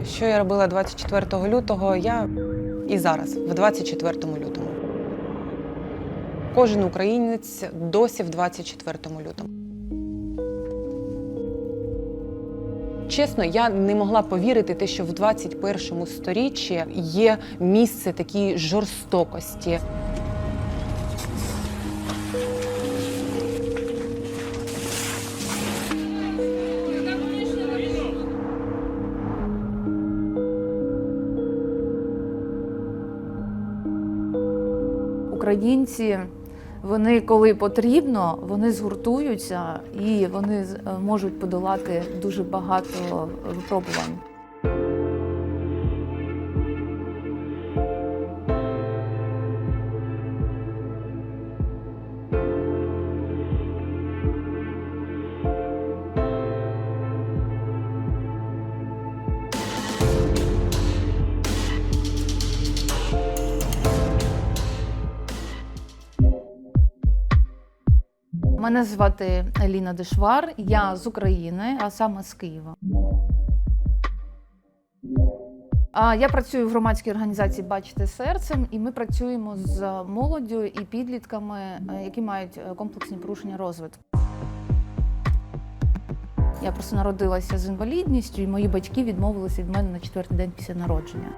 Що я робила 24 лютого, я і зараз, в 24 лютому. Кожен українець досі в 24 лютому. Чесно, я не могла повірити те, що в 21 сторіччі є місце такій жорстокості. Українці, вони, коли потрібно, вони згуртуються і вони можуть подолати дуже багато випробувань. Мене звати Еліна Дешвар, я з України, а саме з Києва. Я працюю в громадській організації «Бачити серцем», і ми працюємо з молоддю і підлітками, які мають комплексні порушення розвитку. Я просто народилася з інвалідністю, і мої батьки відмовилися від мене на 4-й день після народження.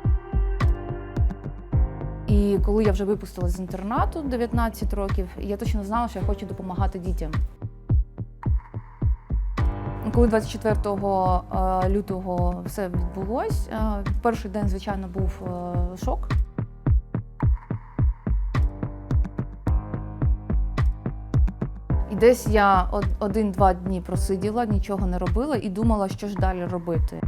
І коли я вже випустилася з інтернату 19 років, я точно знала, що я хочу допомагати дітям. Коли 24 лютого все відбулось, перший день, звичайно, був шок. І десь я 1-2 дні просиділа, нічого не робила і думала, що ж далі робити.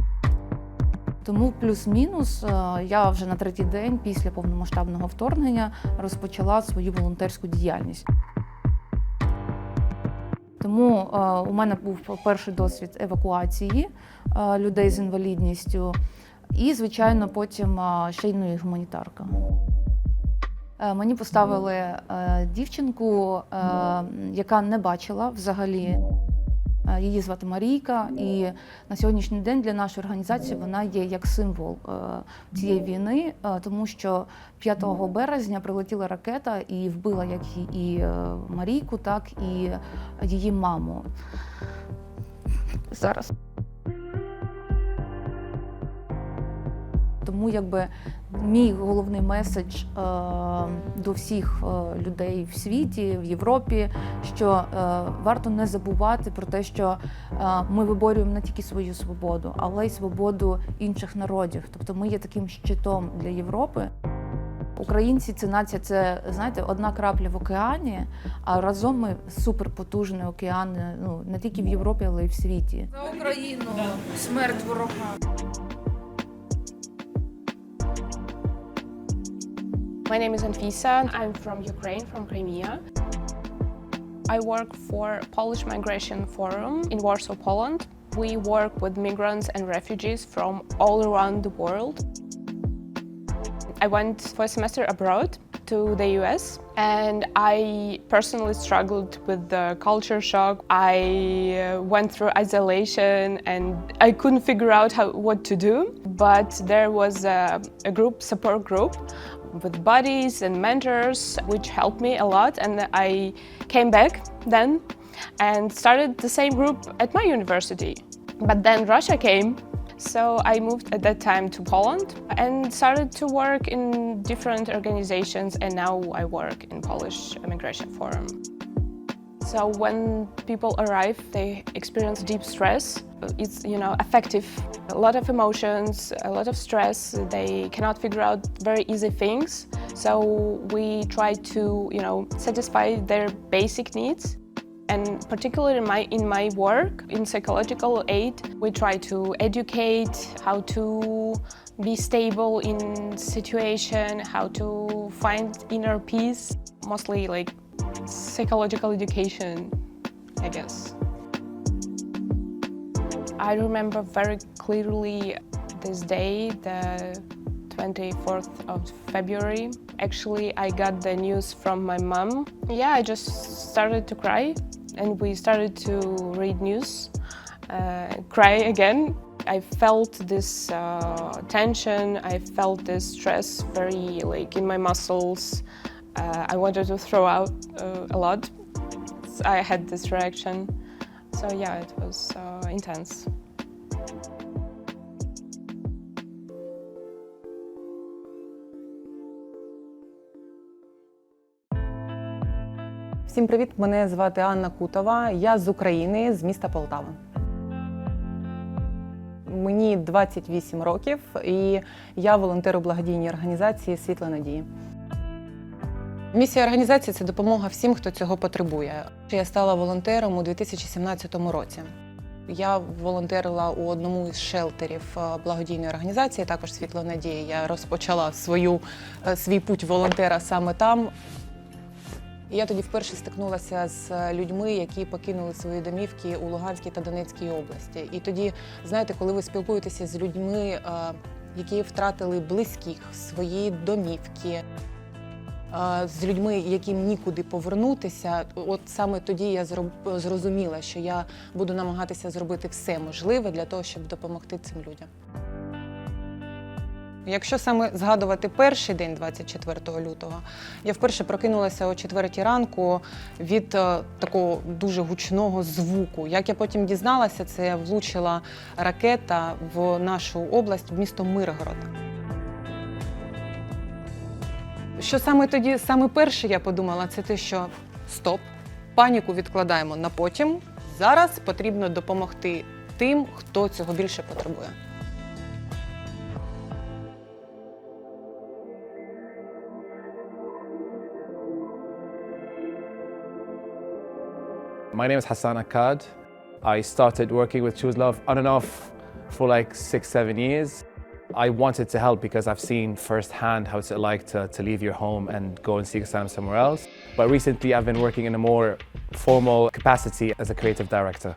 Тому плюс-мінус я вже на 3-й день після повномасштабного вторгнення розпочала свою волонтерську діяльність. Тому у мене був перший досвід евакуації людей з інвалідністю і, звичайно, потім ще й гуманітарка. Мені поставили дівчинку, яка не бачила взагалі. Її звати Марійка, і на сьогоднішній день для нашої організації вона є як символ цієї війни, тому що 5 березня прилетіла ракета і вбила як і Марійку, так і її маму. Зараз. Тому якби мій головний меседж до всіх людей в світі, в Європі, що варто не забувати про те, що ми виборюємо не тільки свою свободу, але й свободу інших народів. Тобто ми є таким щитом для Європи. Українці – це нація, це, знаєте, одна крапля в океані, а разом ми суперпотужний океан, ну, не тільки в Європі, але й в світі. За Україну! Смерть ворогам! My name is Anfisa. I'm from Ukraine, from Crimea. I work for Polish Migration Forum in Warsaw, Poland. We work with migrants and refugees from all around the world. I went for a semester abroad to the US, and I personally struggled with the culture shock. I went through isolation and I couldn't figure out what to do, but there was a support group with buddies and mentors, which helped me a lot, and I came back then and started the same group at my university. But then Russia came, so I moved at that time to Poland and started to work in different organizations, and now I work in Polish Migration Forum. So when people arrive, they experience deep stress. It's, affective. A lot of emotions, a lot of stress. They cannot figure out very easy things. So we try to, satisfy their basic needs. And particularly in my work, in psychological aid, we try to educate how to be stable in situation, how to find inner peace, mostly like psychological education, I guess. I remember very clearly this day, the 24th of February. Actually, I got the news from my mom. Yeah, I just started to cry And we started to read news, cry again. I felt this tension, I felt this stress very in my muscles. I wanted to throw out a lot. So I had this reaction. So yeah, it was intense. Всім привіт! Мене звати Анна Кутова. Я з України, з міста Полтава. Мені 28 років і я волонтер у благодійній організації «Світла надії». Місія організації – це допомога всім, хто цього потребує. Я стала волонтером у 2017 році. Я волонтерила у одному із шелтерів благодійної організації, також «Світла надії». Я розпочала свій путь волонтера саме там. І я тоді вперше стикнулася з людьми, які покинули свої домівки у Луганській та Донецькій області. І тоді, знаєте, коли ви спілкуєтеся з людьми, які втратили близьких, свої домівки, з людьми, яким нікуди повернутися, от саме тоді я зрозуміла, що я буду намагатися зробити все можливе для того, щоб допомогти цим людям. Якщо саме згадувати перший день, 24 лютого, я вперше прокинулася о 4-й ранку від такого дуже гучного звуку. Як я потім дізналася, це влучила ракета в нашу область, в місто Миргород. Що саме тоді, саме перше я подумала, це те, що стоп, паніку відкладаємо на потім, зараз потрібно допомогти тим, хто цього більше потребує. My name is Hassan Akkad. I started working with Choose Love on and off for like 6-7 years. I wanted to help because I've seen firsthand how it's like to leave your home and go and seek asylum somewhere else. But recently I've been working in a more formal capacity as a creative director.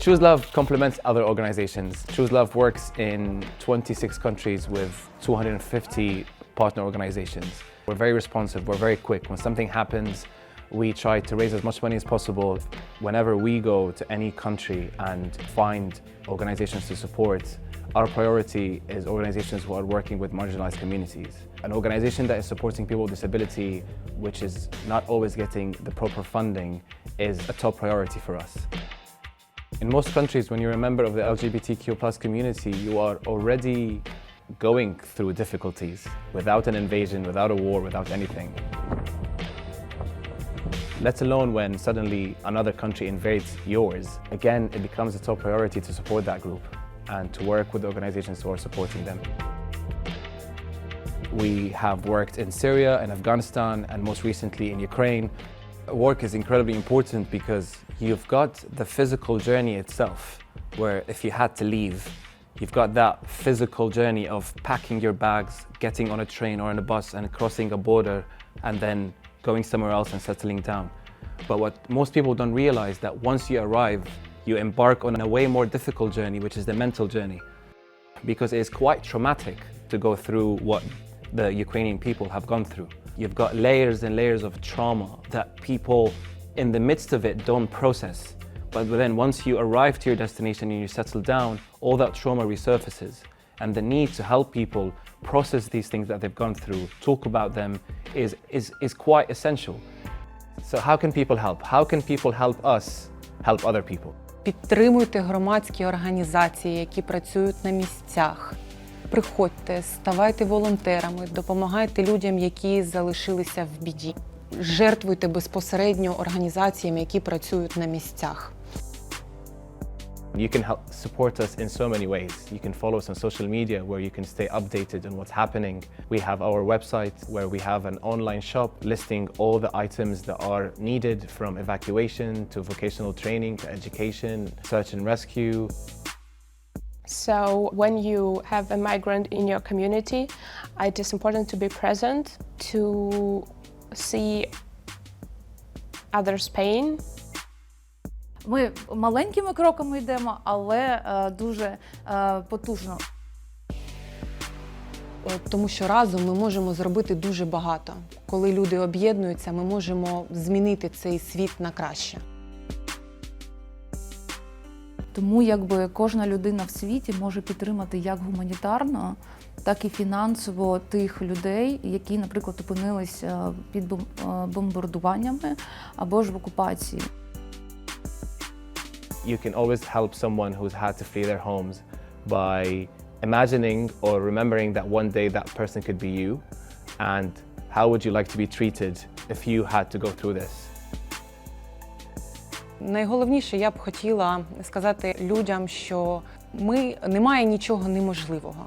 Choose Love complements other organizations. Choose Love works in 26 countries with 250 partner organizations. We're very responsive, we're very quick. When something happens, we try to raise as much money as possible. Whenever we go to any country and find organizations to support, our priority is organizations who are working with marginalized communities. An organization that is supporting people with disability, which is not always getting the proper funding, is a top priority for us. In most countries, when you're a member of the LGBTQ+ community, you are already going through difficulties without an invasion, without a war, without anything. Let alone when suddenly another country invades yours. Again, it becomes a top priority to support that group and to work with organizations who are supporting them. We have worked in Syria and Afghanistan and most recently in Ukraine. Work is incredibly important because you've got the physical journey itself, where if you had to leave, you've got that physical journey of packing your bags, getting on a train or on a bus and crossing a border and then going somewhere else and settling down. But what most people don't realize that once you arrive, you embark on a way more difficult journey, which is the mental journey. Because it's quite traumatic to go through what the Ukrainian people have gone through. You've got layers and layers of trauma that people in the midst of it don't process. But then once you arrive to your destination and you settle down, all that trauma resurfaces. And the need to help people process these things that they've gone through, talk about them, is quite essential. So how can people help? How can people help us help other people? Підтримуйте громадські організації, які працюють на місцях. Приходьте, ставайте волонтерами, допомагайте людям, які залишилися в біді. Жертвуйте безпосередньо організаціям, які працюють на місцях. You can help support us in so many ways. You can follow us on social media where you can stay updated on what's happening. We have our website where we have an online shop listing all the items that are needed from evacuation to vocational training to education, search and rescue. So when you have a migrant in your community, it is important to be present, to see others' pain. Ми маленькими кроками йдемо, але дуже потужно. Тому що разом ми можемо зробити дуже багато. Коли люди об'єднуються, ми можемо змінити цей світ на краще. Тому якби кожна людина в світі може підтримати як гуманітарно, так і фінансово тих людей, які, наприклад, опинилися під бомбардуваннями або ж в окупації. You can always help someone who's had to flee their homes by imagining or remembering that one day that person could be you, and how would you like to be treated if you had to go through this? Найголовніше я б хотіла сказати людям, що немає нічого неможливого.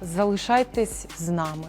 Залишайтесь з нами.